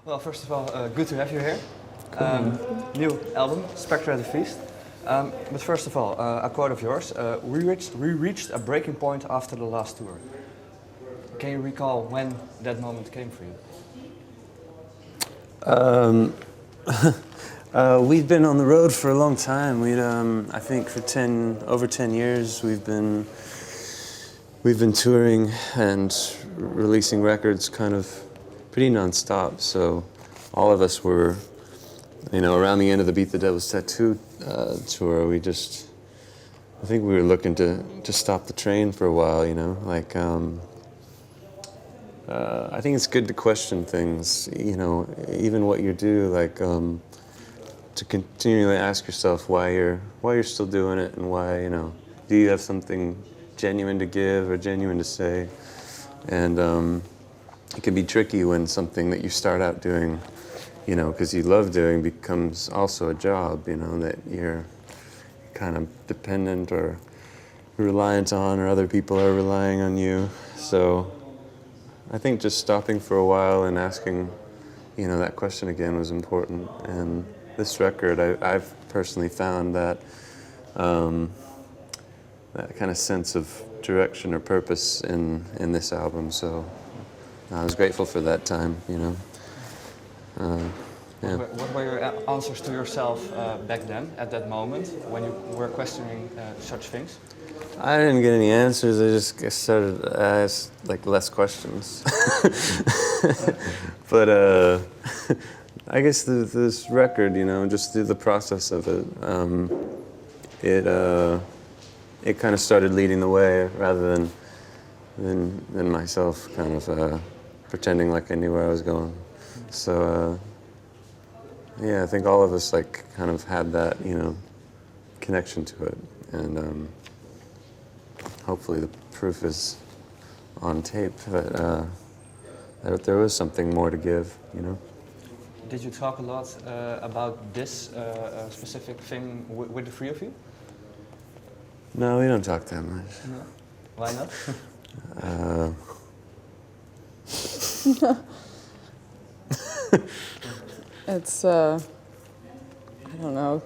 Well, first of all, good to have you here. Cool. New album, Specter At The Feast. But first of all, a quote of yours. We reached a breaking point after the last tour. Can you recall when that moment came for you? We've been on the road for a long time. I think for over 10 years, we've been touring and releasing records kind of pretty non-stop. So all of us were, around the end of the Beat the Devil's Tattoo tour, I think we were looking to stop the train for a while, I think it's good to question things, even what you do, to continually ask yourself why you're still doing it, and why, do you have something genuine to give or genuine to say? And it can be tricky when something that you start out doing, because you love doing, becomes also a job, that you're kind of dependent or reliant on, or other people are relying on you. So I think just stopping for a while and asking, that question again was important. And this record, I've personally found that that kind of sense of direction or purpose in this album. So I was grateful for that time, Yeah. What were your answers to yourself back then, at that moment, when you were questioning such things? I didn't get any answers. I started ask less questions. But I guess this record, just through the process of it, it kind of started leading the way rather than myself kind of pretending like I knew where I was going. So yeah, I think all of us kind of had that, connection to it, and hopefully the proof is on tape that there was something more to give, Did you talk a lot about this specific thing with the three of you? No, we don't talk that much. No. Why not? It's, I don't know,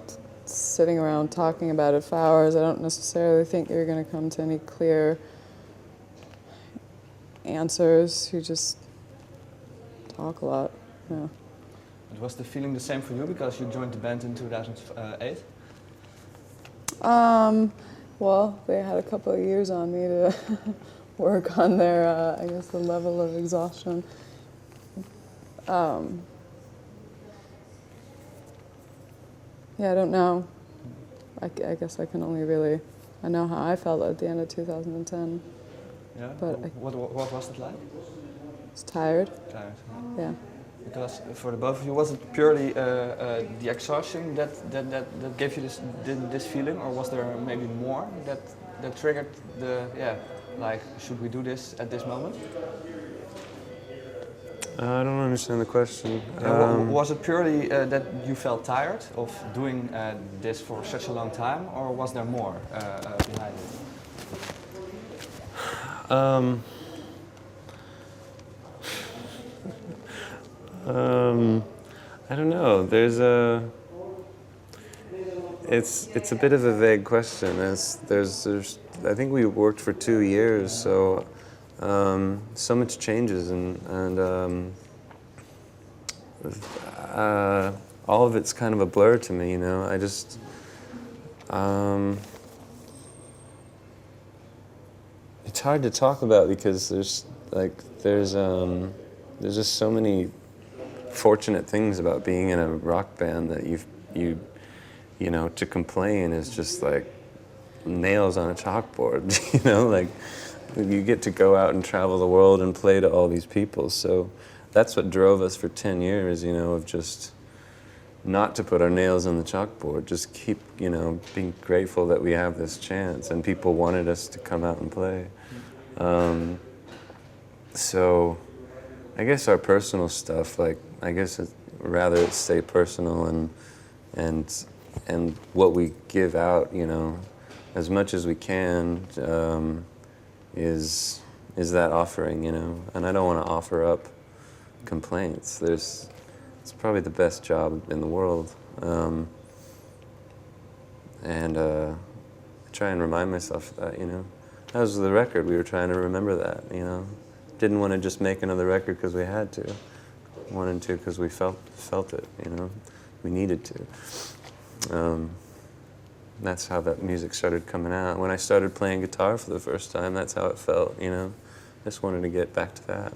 sitting around talking about it for hours, I don't necessarily think you're going to come to any clear answers. You just talk a lot, yeah. But was the feeling the same for you because you joined the band in 2008? Well, they had a couple of years on me to work on their, I guess, the level of exhaustion. Yeah, I don't know. I guess I can only really, I know how I felt at the end of 2010. Yeah. But what was it like? I was tired. Tired. Yeah. Because for the both of you, was it purely the exhaustion that gave you this feeling, or was there maybe more that triggered should we do this at this moment? I don't understand the question. Was it purely that you felt tired of doing this for such a long time, or was there more behind it? I don't know. It's a bit of a vague question. I think we worked for 2 years, so so much changes, and all of it's kind of a blur to me. I just it's hard to talk about because there's just so many fortunate things about being in a rock band that to complain is just like nails on a chalkboard. You get to go out and travel the world and play to all these people. So that's what drove us for 10 years, of just not to put our nails on the chalkboard, just keep, being grateful that we have this chance and people wanted us to come out and play. So I guess our personal stuff, rather stay personal and what we give out, as much as we can, is that offering, and I don't want to offer up complaints. it's probably the best job in the world. And I try and remind myself of that, you know. That was the record, we were trying to remember that, you know. Didn't want to just make another record because we had to. Wanted to because we felt it, you know. We needed to. That's how that music started coming out. When I started playing guitar for the first time, that's how it felt, you know. Just wanted to get back to that.